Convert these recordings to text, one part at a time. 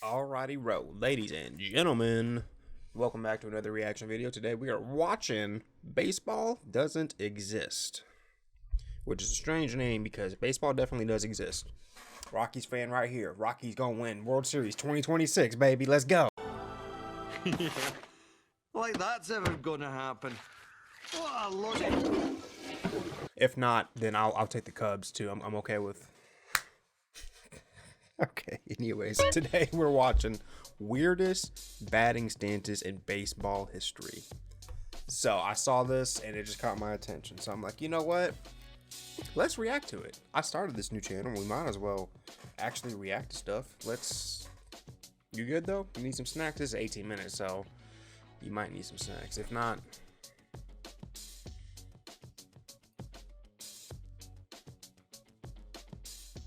Alrighty, ladies and gentlemen, welcome back to another reaction video. Today we are watching Baseball Doesn't Exist, which is a strange name because baseball definitely does exist. Rockies fan right here. Rockies gonna win World Series 2026, baby. Let's go. Like that's ever gonna happen. What a load. If not, then I'll take the Cubs too. I'm okay with. Okay, anyways, today we're watching weirdest batting stances in baseball history. So I saw this and it just caught my attention. So I'm like, you know what? Let's react to it. I started this new channel. We might as well actually react to stuff. You good though? You need some snacks? This is 18 minutes, so you might need some snacks. If not,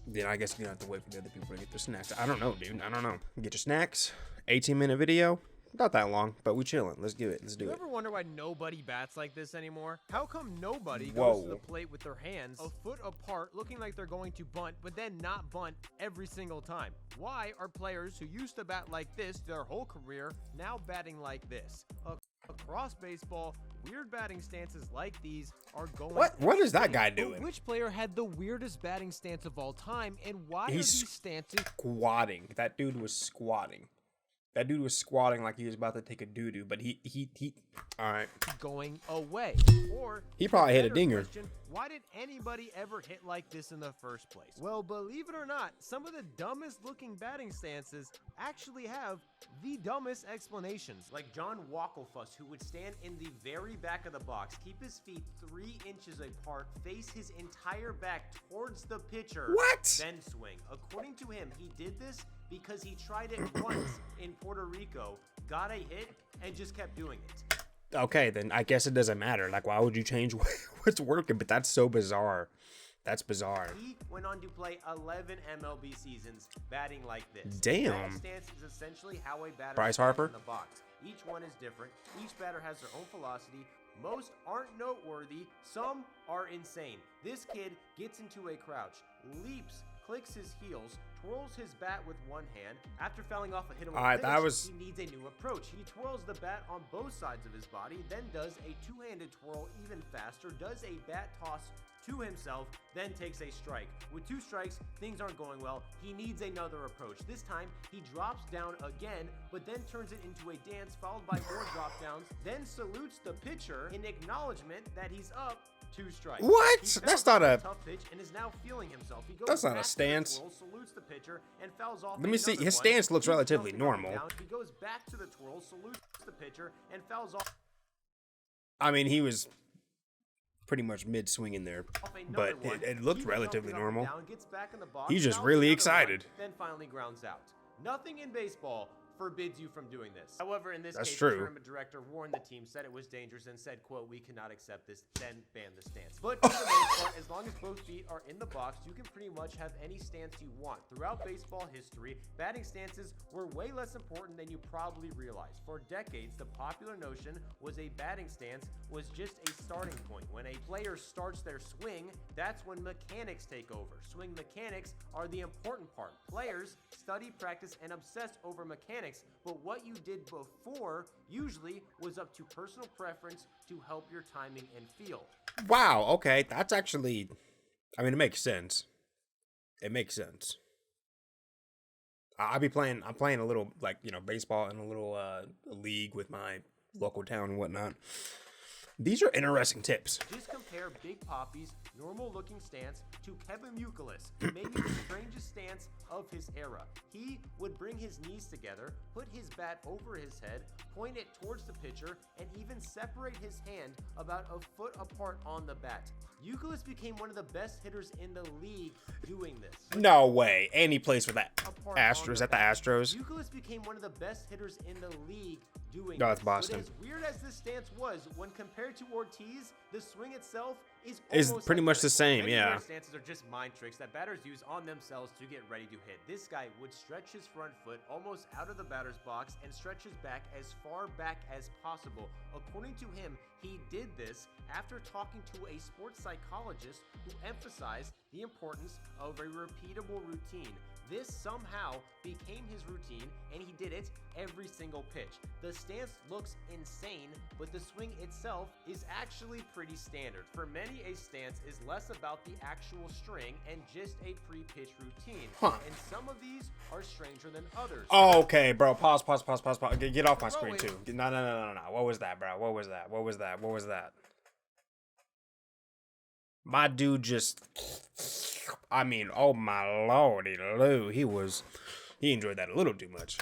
then I guess you're gonna have to wait for the other people to get their snacks. I don't know, dude. I don't know. Get your snacks. 18-minute video. Not that long, but we chilling. Let's do it. Let's do it. You ever wonder why nobody bats like this anymore? How come nobody goes to the plate with their hands a foot apart, looking like they're going to bunt, but then not bunt every single time? Why are players who used to bat like this their whole career now batting like this? Across baseball, weird batting stances like these are going. What is that guy doing? But which player had the weirdest batting stance of all time, and why are these stances squatting? That dude was squatting. That dude was squatting like he was about to take a doo-doo, but he all right. Going away. Or he probably hit a dinger. Question, why did anybody ever hit like this in the first place? Well, believe it or not, some of the dumbest looking batting stances actually have the dumbest explanations. Like John Wackelfuss, who would stand in the very back of the box, keep his feet 3 inches apart, face his entire back towards the pitcher, then swing. According to him, he did this because he tried it once in Puerto Rico, got a hit, and just kept doing it. Okay, then I guess it doesn't matter. Like, why would you change what's working? But that's so bizarre. That's bizarre. He went on to play 11 MLB seasons batting like this. Damn. Batting stance is essentially how a batter Bryce stands Harper in the box. Each one is different. Each batter has their own philosophy. Most aren't noteworthy. Some are insane. This kid gets into a crouch, leaps, clicks his heels, twirls his bat with one hand. After fouling off a hit, he needs a new approach. He twirls the bat on both sides of his body, then does a two-handed twirl even faster, does a bat toss to himself, then takes a strike. With 2 strikes, things aren't going well. He needs another approach. This time, he drops down again, but then turns it into a dance, followed by more drop downs, then salutes the pitcher in acknowledgement that he's up 2 strikes. What? That's not a tough pitch and is now feeling himself. He goes that's not a stance. Twirl, salutes the pitcher, and fouls off. Let me see. His stance looks relatively normal. He goes back to the twirl, salutes the pitcher, and fouls off. I mean, he was pretty much mid-swing in there, but it looked relatively normal. He's just really excited. Then finally grounds out. Nothing in baseball forbids you from doing this. However, in this case, true. the tournament director warned the team, said it was dangerous, and said, quote, "We cannot accept this," then banned the stance. But for the most part, as long as both feet are in the box, you can pretty much have any stance you want. Throughout baseball history, batting stances were way less important than you probably realize. For decades, the popular notion was a batting stance was just a starting point. When a player starts their swing, that's when mechanics take over. Swing mechanics are the important part. Players study, practice, and obsess over mechanics, but what you did before usually was up to personal preference to help your timing and feel. Wow, okay, that's actually, I mean, it makes sense. It makes sense. I'm playing a little, like, you know, baseball in a little league with my local town and whatnot. These are interesting tips. Just compare Big Papi's normal-looking stance to Kevin Youkilis, maybe the strangest stance of his era. He would bring his knees together, put his bat over his head, point it towards the pitcher, and even separate his hand about a foot apart on the bat. Youkilis became one of the best hitters in the league doing this. No way. And he plays for that Astros. At the Astros. Youkilis became one of the best hitters in the league doing this. It's Boston. But as weird as this stance was, when compared to Ortiz, the swing itself is pretty much the same. Yeah. Stances are just mind tricks that batters use on themselves to get ready to hit. This guy would stretch his front foot almost out of the batter's box and stretch his back as far back as possible. According to him, he did this after talking to a sports psychologist who emphasized the importance of a repeatable routine. This somehow became his routine, and he did it every single pitch. The stance looks insane, but the swing itself is actually pretty standard. For many, a stance is less about the actual string and just a pre-pitch routine. And some of these are stranger than others. Oh, okay, bro. Pause. Get off my screen too. No. What was that, bro? What was that? My dude just, I mean, oh my lordy Lou, he enjoyed that a little too much.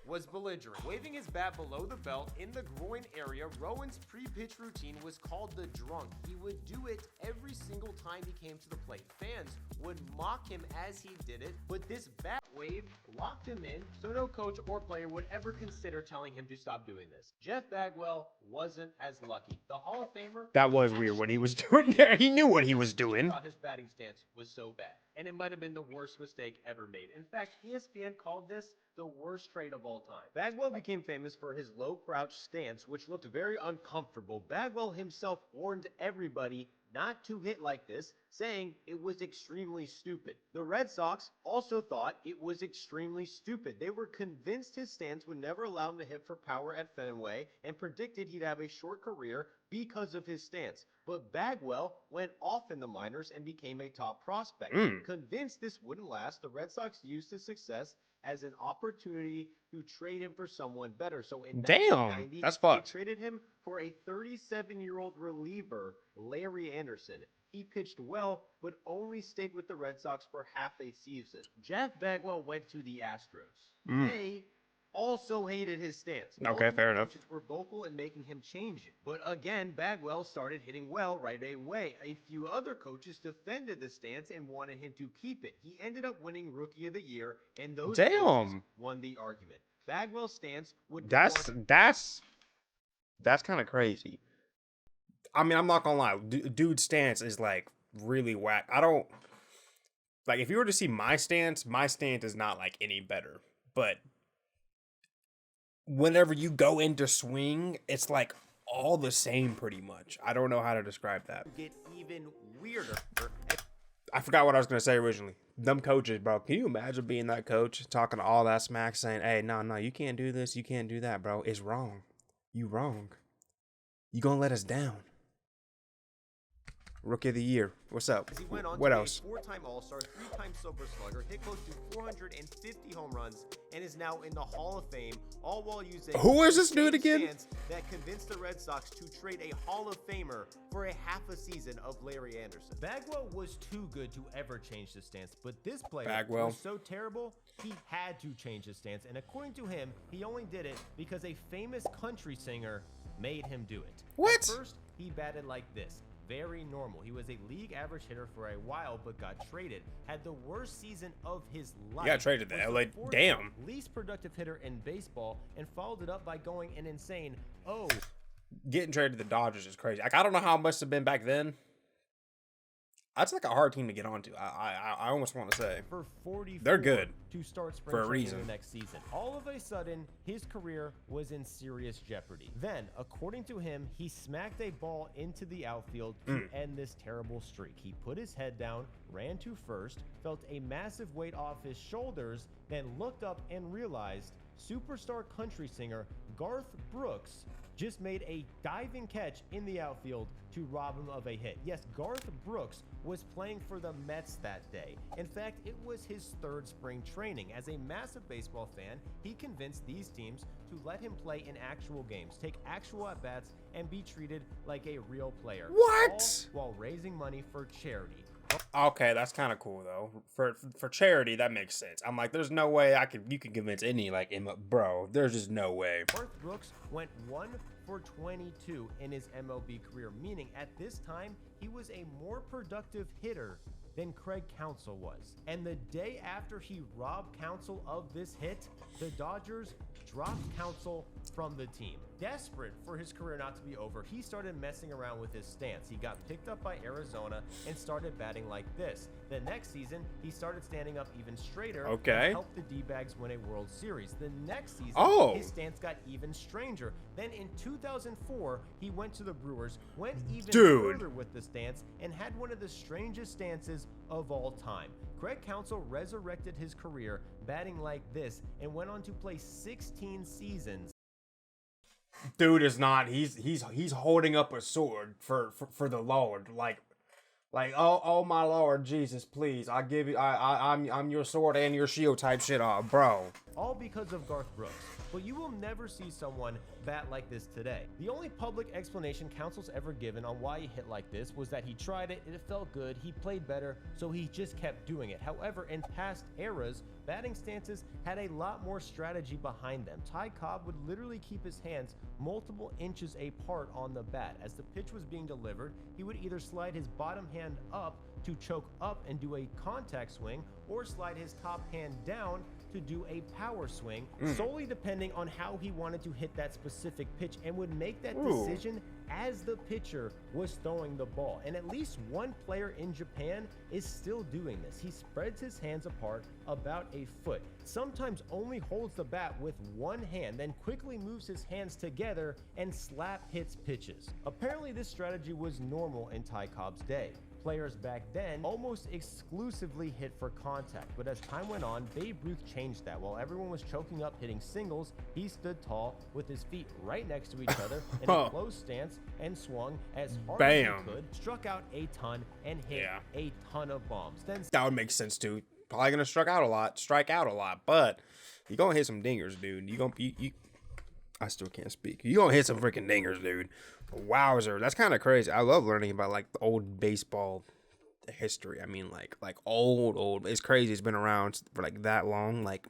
Was belligerent. Waving his bat below the belt in the groin area, Rowan's pre-pitch routine was called the drunk. He would do it every single time he came to the plate. Fans would mock him as he did it, but this bat wave locked him in, so no coach or player would ever consider telling him to stop doing this. Jeff Bagwell wasn't as lucky. The Hall of Famer... That was weird what he was doing there. He knew what he was doing. Thought his batting stance was so bad, and it might have been the worst mistake ever made. In fact, ESPN called this the worst trade of all time. Bagwell became famous for his low crouch stance, which looked very uncomfortable. Bagwell himself warned everybody not to hit like this, saying it was extremely stupid. The Red Sox also thought it was extremely stupid. They were convinced his stance would never allow him to hit for power at Fenway and predicted he'd have a short career because of his stance. But Bagwell went off in the minors and became a top prospect. Convinced this wouldn't last, the Red Sox used his success as an opportunity to trade him for someone better. So in 1990, that's fucked. they traded him for a 37-year-old reliever, Larry Anderson. He pitched well, but only stayed with the Red Sox for half a season. Jeff Bagwell went to the Astros. They also hated his stance. Okay, fair enough. Coaches were vocal in making him change it. But again, Bagwell started hitting well right away. A few other coaches defended the stance and wanted him to keep it. He ended up winning Rookie of the Year, and those coaches won the argument. Bagwell's stance would... That's kind of crazy. I mean, I'm not gonna lie. Dude's stance is like really whack. I don't... Like, if you were to see my stance is not like any better. But whenever you go into swing, it's like all the same pretty much. I don't know how to describe that. Get even weirder. I forgot what I was going to say originally. Them coaches, bro. Can you imagine being that coach, talking all that smack, saying, hey, no, you can't do this, you can't do that, bro. It's wrong. You wrong. You going to let us down. Rookie of the Year. What's up? He went on what to else? A 4-time All-Star, 3-time Silver Slugger, hit close to 450 home runs, and is now in the Hall of Fame, all while using... Who is this dude again? ...that convinced the Red Sox to trade a Hall of Famer for a half a season of Larry Anderson. Bagwell was too good to ever change his stance, but this player was so terrible, he had to change his stance, and according to him, he only did it because a famous country singer made him do it. What? At first, he batted like this. Very normal. He was a league average hitter for a while, but got traded. Had the worst season of his life. Yeah, traded to LA. Damn. Least productive hitter in baseball, and followed it up by going an insane, Getting traded to the Dodgers is crazy. Like, I don't know how it must have been back then. That's like a hard team to get onto. I almost want to say. For 44 they're good to start spring for a training reason. The next season. All of a sudden, his career was in serious jeopardy. Then, according to him, he smacked a ball into the outfield to end this terrible streak. He put his head down, ran to first, felt a massive weight off his shoulders, then looked up and realized superstar country singer Garth Brooks just made a diving catch in the outfield to rob him of a hit. Yes, Garth Brooks was playing for the Mets that day. In fact, it was his third spring training. As a massive baseball fan, he convinced these teams to let him play in actual games, take actual at-bats, and be treated like a real player. What? All while raising money for charity. Okay, that's kind of cool though. For charity, that makes sense. I'm like, there's no way you can convince any bro. There's just no way. Garth Brooks went 1 for 22 in his MLB career, meaning at this time he was a more productive hitter than Craig Counsell was. And the day after he robbed Counsell of this hit, the Dodgers dropped Counsell from the team. Desperate for his career not to be over, he started messing around with his stance. He got picked up by Arizona and started batting like this. The next season, he started standing up even straighter and helped the D-bags win a World Series. The next season, his stance got even stranger. Then in 2004, he went to the Brewers, went even further with the stance, and had one of the strangest stances of all time. Craig Counsell resurrected his career batting like this and went on to play 16 seasons. Dude is not. He's holding up a sword for the Lord. Like oh my Lord Jesus, please, I give you I'm your sword and your shield type shit, bro. All because of Garth Brooks. But you will never see someone bat like this today. The only public explanation Counsell's ever given on why he hit like this was that he tried it, it felt good, he played better, so he just kept doing it. However, in past eras, batting stances had a lot more strategy behind them. Ty Cobb would literally keep his hands multiple inches apart on the bat. As the pitch was being delivered, he would either slide his bottom hand up to choke up and do a contact swing, or slide his top hand down to do a power swing, solely depending on how he wanted to hit that specific pitch, and would make that decision as the pitcher was throwing the ball. And at least one player in Japan is still doing this. He spreads his hands apart about a foot, sometimes only holds the bat with one hand, then quickly moves his hands together and slap hits pitches. Apparently this strategy was normal in Ty Cobb's day. Players back then almost exclusively hit for contact, but as time went on, Babe Ruth changed that. While everyone was choking up hitting singles, he stood tall with his feet right next to each other in a closed stance and swung as hard as he could, struck out a ton, and hit a ton of bombs. Then that would make sense too. Probably gonna strike out a lot, but you gonna hit some dingers, dude. You I still can't speak. You gonna hit some freaking dingers, dude. Wowzer, that's kind of crazy. I love learning about like the old baseball history. I mean, like old. It's crazy. It's been around for like that long. Like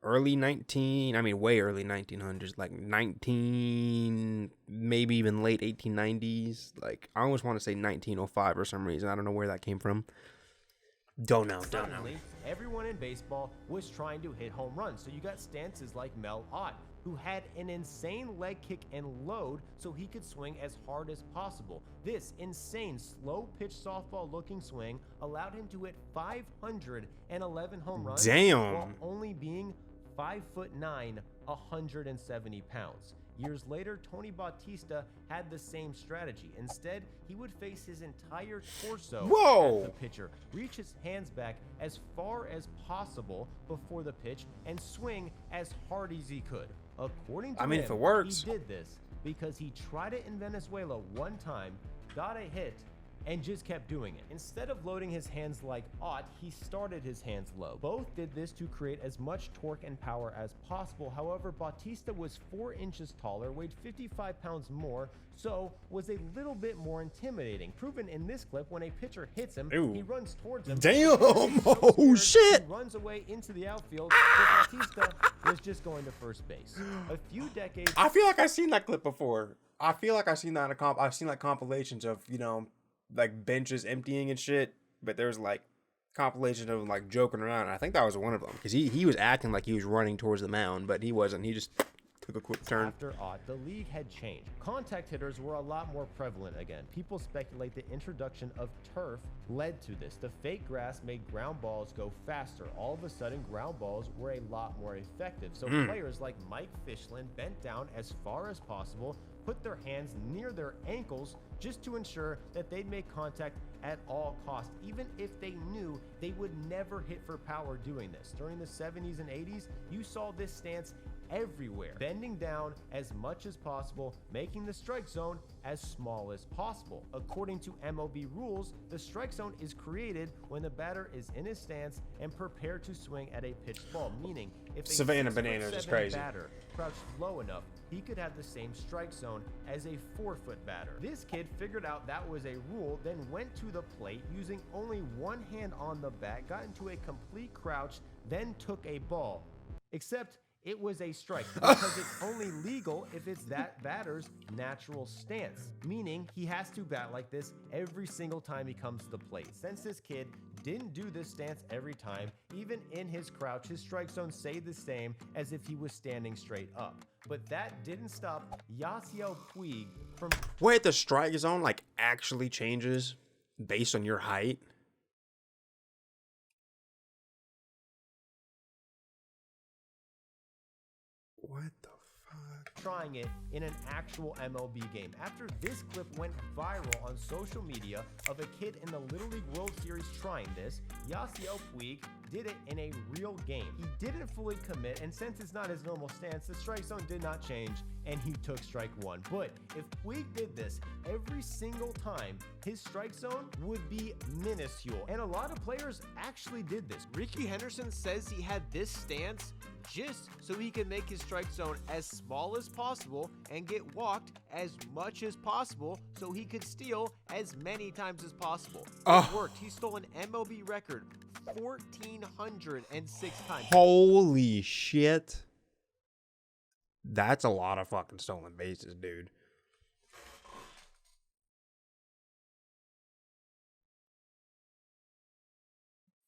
way early 1900s, like 19, maybe even late 1890s. Like I almost want to say 1905 for some reason. I don't know where that came from. Don't know. Suddenly, everyone in baseball was trying to hit home runs. So you got stances like Mel Ott, who had an insane leg kick and load so he could swing as hard as possible. This insane slow pitch softball looking swing allowed him to hit 511 home runs while only being 5'9", 170 pounds. Years later, Tony Bautista had the same strategy. Instead, he would face his entire torso at the pitcher, reach his hands back as far as possible before the pitch, and swing as hard as he could. According to him, if it works. he did this because he tried it in Venezuela one time, got a hit, and just kept doing it. Instead of loading his hands like Ott, he started his hands low. Both did this to create as much torque and power as possible. However, Bautista was 4 inches taller, weighed 55 pounds more, so was a little bit more intimidating. Proven in this clip, when a pitcher hits him, he runs towards him. Oh shit! He runs away into the outfield, but Bautista was just going to first base. A few decades... I feel like I've seen that clip before. I feel like I've seen that I've seen like compilations of, like benches emptying and shit, but there's like compilation of him like joking around. I think that was one of them because he was acting like he was running towards the mound, but he wasn't. He just took a quick turn. After Ott, the league had changed. Contact hitters were a lot more prevalent again. People speculate the introduction of turf led to this. The fake grass made ground balls go faster. All of a sudden, ground balls were a lot more effective. So players like Mike Fishland bent down as far as possible, put their hands near their ankles just to ensure that they'd make contact at all costs, even if they knew they would never hit for power doing this. During the 70s and 80s, you saw this stance everywhere, bending down as much as possible, making the strike zone as small as possible. According to MLB rules, the strike zone is created when the batter is in his stance and prepared to swing at a pitched ball, meaning if a Savannah Bananas is crazy. Batter crouched low enough, he could have the same strike zone as a 4-foot batter. This kid figured out that was a rule, then went to the plate using only one hand on the bat, got into a complete crouch, then took a ball. Except it was a strike because it's only legal if it's that batter's natural stance, meaning he has to bat like this every single time he comes to the plate. Since this kid didn't do this stance every time, even in his crouch, his strike zone stayed the same as if he was standing straight up. But that didn't stop Yasiel Puig from... Wait, the strike zone like actually changes based on your height? What the trying it in an actual MLB game. After this clip went viral on social media of a kid in the Little League World Series trying this, Yasiel Puig did it in a real game. He didn't fully commit, and since it's not his normal stance, the strike zone did not change, and he took strike one. But if Puig did this every single time, his strike zone would be minuscule, and a lot of players actually did this. Ricky Henderson says he had this stance just so he could make his strike zone as small as possible and get walked as much as possible so he could steal as many times as possible. It worked. He stole an MLB record 1,406 times. Holy shit. That's a lot of fucking stolen bases, dude.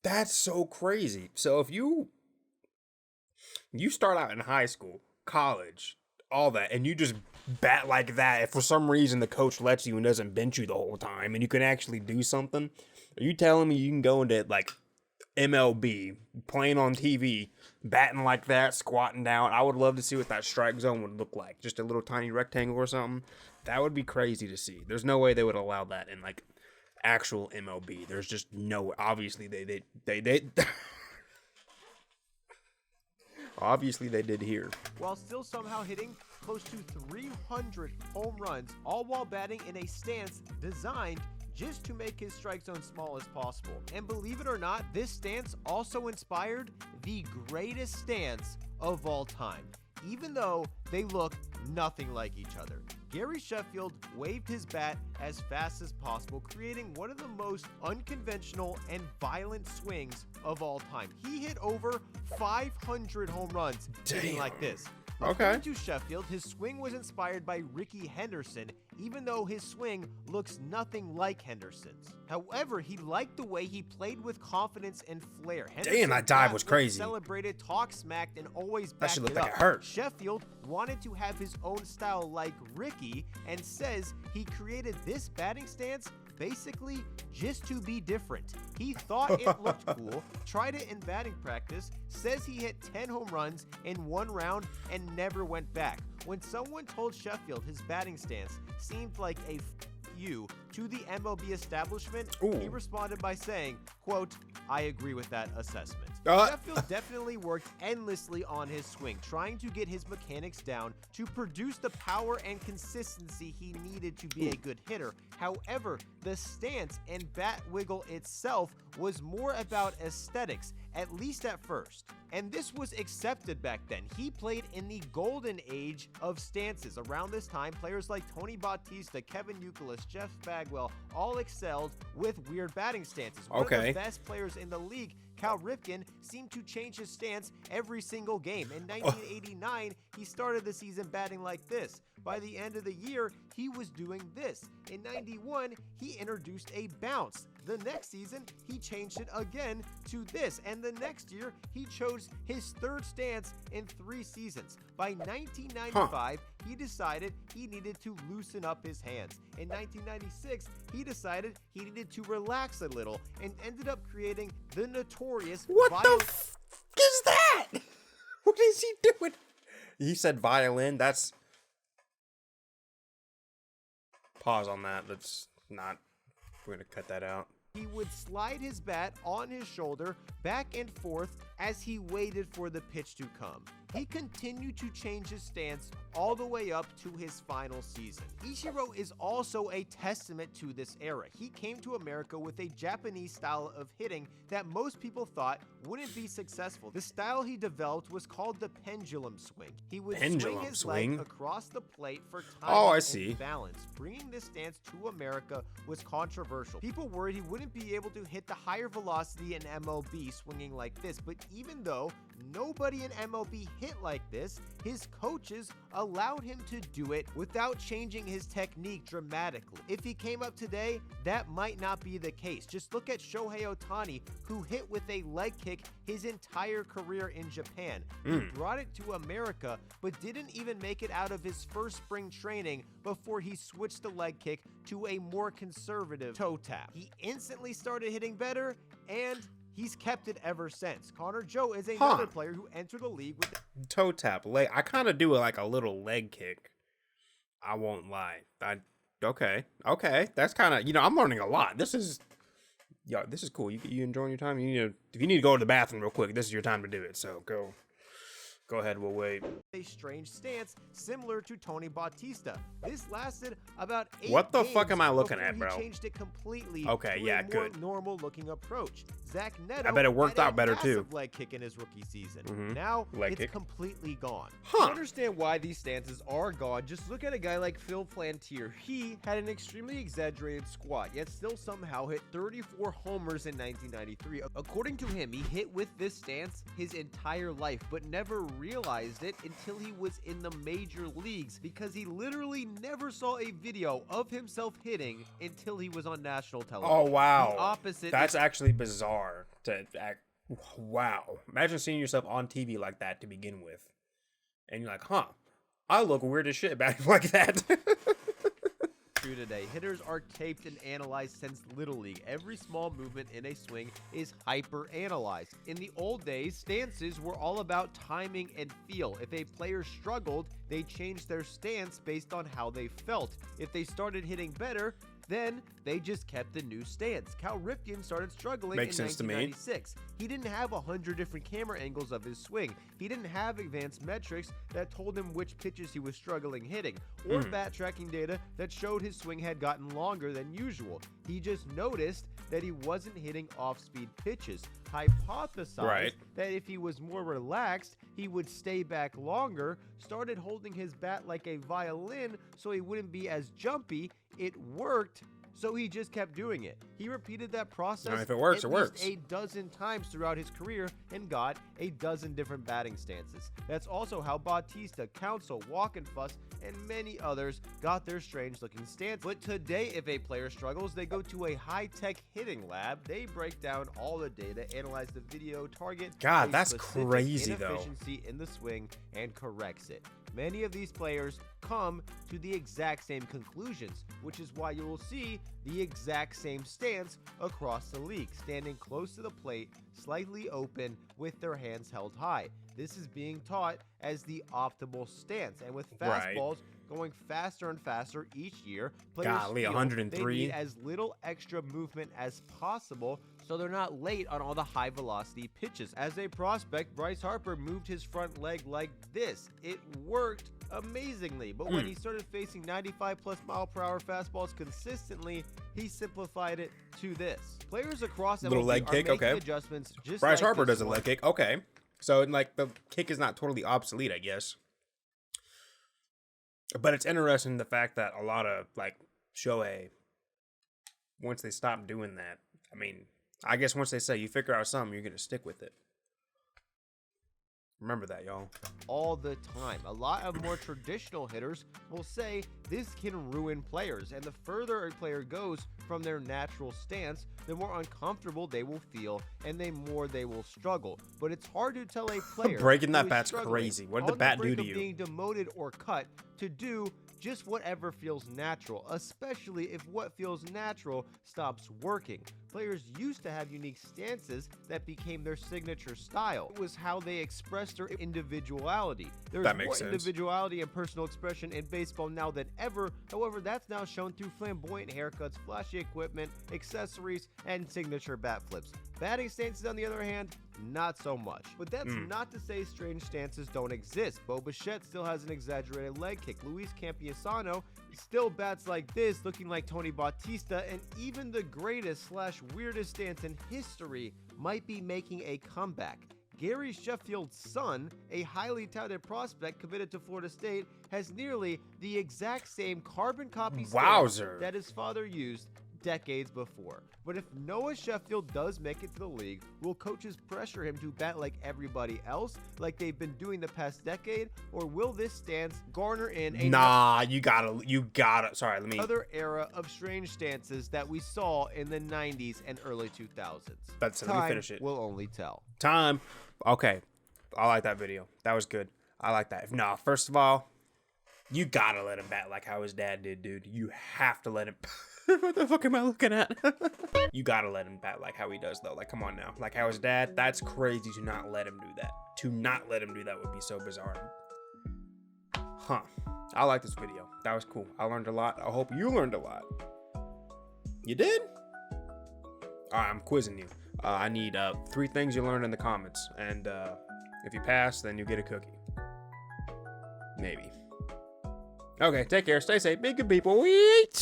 That's so crazy. So if you start out in high school, college, all that, and you just bat like that, if for some reason the coach lets you and doesn't bench you the whole time and you can actually do something, are you telling me you can go into like MLB, playing on TV, batting like that, squatting down? I would love to see what that strike zone would look like. Just a little tiny rectangle or something. That would be crazy to see. There's no way they would allow that in like actual MLB. There's just no, obviously they obviously they did here. While still somehow hitting close to 300 home runs, all while batting in a stance designed just to make his strike zone small as possible. And believe it or not, this stance also inspired the greatest stance of all time, even though they look nothing like each other. Gary Sheffield waved his bat as fast as possible, creating one of the most unconventional and violent swings of all time. He hit over 500 home runs hitting like this. According to Sheffield, his swing was inspired by Ricky Henderson, even though his swing looks nothing like Henderson's. However, he liked the way he played with confidence and flair. Damn, that dive was crazy. Celebrated, talked, smacked, and always backed that should look it like up. it hurt. Sheffield wanted to have his own style like Ricky and says he created this batting stance basically just to be different. He thought it looked cool, tried it in batting practice, says he hit 10 home runs in one round and never went back. When someone told Sheffield his batting stance seemed like a you to the MLB establishment, he responded by saying, quote, "I agree with that assessment." Sheffield definitely worked endlessly on his swing, trying to get his mechanics down to produce the power and consistency he needed to be a good hitter. However, the stance and bat wiggle itself was more about aesthetics, at least at first. And this was accepted back then. He played in the golden age of stances. Around this time, players like Tony Bautista, Kevin Youkilis, Jeff Bagwell all excelled with weird batting stances. One of the best players in the league, Cal Ripken, seemed to change his stance every single game. In 1989, he started the season batting like this. By the end of the year, he was doing this. In 91, he introduced a bounce. The next season, he changed it again to this. And the next year, he chose his third stance in 3 seasons. By 1995, he decided he needed to loosen up his hands. In 1996, he decided he needed to relax a little and ended up creating the notorious What the f is that? What is he doing? He said violin. That's... Pause on that. Let's not... We're going to cut that out. He would slide his bat on his shoulder back and forth as he waited for the pitch to come. He continued to change his stance all the way up to his final season. Ichiro is also a testament to this era. He came to America with a Japanese style of hitting that most people thought wouldn't be successful. The style he developed was called the pendulum swing. He would swing his leg across the plate for time and balance. Bringing this stance to America was controversial. People worried he wouldn't be able to hit the higher velocity in MLB swinging like this, but even though nobody in MLB hit like this, his coaches allowed him to do it without changing his technique dramatically. If he came up today, that might not be the case. Just look at Shohei Ohtani, who hit with a leg kick his entire career in Japan. He brought it to America, but didn't even make it out of his first spring training before he switched the leg kick to a more conservative toe tap. He instantly started hitting better, and He's kept it ever since. Connor Joe is another player who entered the league with Toe tap, leg. I kind of do like a little leg kick. I won't lie. Okay. That's kind of, I'm learning a lot. This is cool. You enjoying your time? If you need to go to the bathroom real quick, this is your time to do it. So go ahead. We'll wait. a strange stance similar to Tony Bautista. This lasted about 8 What the games fuck am I looking before at, bro? He changed it completely. Okay, to yeah, a more good. normal-looking approach. Zach Neto I bet it worked had a out better, too. massive leg kick in his rookie season. Now Leg it's kick. completely gone. To understand why these stances are gone, just look at a guy like Phil Plantier. He had an extremely exaggerated squat, yet still somehow hit 34 homers in 1993. According to him, he hit with this stance his entire life, but never realized it until he was in the major leagues, because he literally never saw a video of himself hitting until he was on national television. Oh, wow. The opposite. That's actually bizarre to act. Wow. Imagine seeing yourself on TV like that to begin with. And you're like, I look weird as shit back like that. True today. Hitters are taped and analyzed since Little League. Every small movement in a swing is hyper-analyzed. In the old days, stances were all about timing and feel. If a player struggled, they changed their stance based on how they felt. If they started hitting better, then they just kept the new stance. Cal Ripken started struggling Makes in sense to me. 1996. He didn't have 100 different camera angles of his swing. He didn't have advanced metrics that told him which pitches he was struggling hitting, or bat tracking data that showed his swing had gotten longer than usual. He just noticed that he wasn't hitting off-speed pitches, hypothesized that if he was more relaxed, he would stay back longer, started holding his bat like a violin so he wouldn't be as jumpy. It worked, so he just kept doing it. He repeated that process if it works, at it works. least a dozen times throughout his career and got a dozen different batting stances. That's also how Bautista, Counsell, Walkenfuss, and many others got their strange-looking stance. But today, if a player struggles, they go to a high-tech hitting lab. They break down all the data, analyze the video, target God, a that's specific crazy, though. inefficiency in the swing, and corrects it. Many of these players come to the exact same conclusions, which is why you will see the exact same stance across the league, standing close to the plate, slightly open, with their hands held high. This is being taught as the optimal stance, and with fastballs going faster and faster each year, players Golly, feel 103. they need as little extra movement as possible so they're not late on all the high velocity pitches. As a prospect, Bryce Harper moved his front leg like this. It worked amazingly, but when he started facing 95 plus mile per hour fastballs consistently, he simplified it to this. Players across Little MLB leg are kick, making okay. adjustments just Bryce like Harper this does a one. leg kick. Okay. So, like, the kick is not totally obsolete, I guess. But it's interesting the fact that a lot of, like, Shohei, once they stop doing that, I mean, I guess once they say you figure out something, you're going to stick with it. Remember that, y'all. All the time. A lot of more traditional hitters will say this can ruin players, and the further a player goes from their natural stance, the more uncomfortable they will feel and the more they will struggle. But it's hard to tell a player Breaking that who is bat's struggling, crazy. What did the on bat do brink to of you? being demoted or cut to do just whatever feels natural, especially if what feels natural stops working. Players used to have unique stances that became their signature style. It was how they expressed their individuality. There's That makes more sense. individuality and personal expression in baseball now than ever. However, that's now shown through flamboyant haircuts, flashy equipment, accessories, and signature bat flips. Batting stances, on the other hand, not so much. But that's not to say strange stances don't exist. Bo Bichette still has an exaggerated leg kick. Luis Campiasano still bats like this, looking like Tony Bautista, and even the greatest / weirdest stance in history might be making a comeback. Gary Sheffield's son, a highly touted prospect committed to Florida State, has nearly the exact same carbon copy stance Wowzer. that his father used decades before. But if Noah Sheffield does make it to the league, will coaches pressure him to bat like everybody else, like they've been doing the past decade, or will this stance garner in You gotta. Sorry, let me. another era of strange stances that we saw in the 90s and early 2000s? Let me Time finish it. will only tell. Time. Okay. I like that video. That was good. I like that. First of all, You gotta let him bat like how his dad did, dude. You have to let him. What the fuck am I looking at? You gotta let him bat like how he does, though. Like, come on now. Like how his dad, that's crazy to not let him do that. To not let him do that would be so bizarre. Huh. I like this video. That was cool. I learned a lot. I hope you learned a lot. You did? All right, I'm quizzing you. I need 3 things you learned in the comments. And if you pass, then you get a cookie. Maybe. Okay, take care. Stay safe. Be good people. Eat.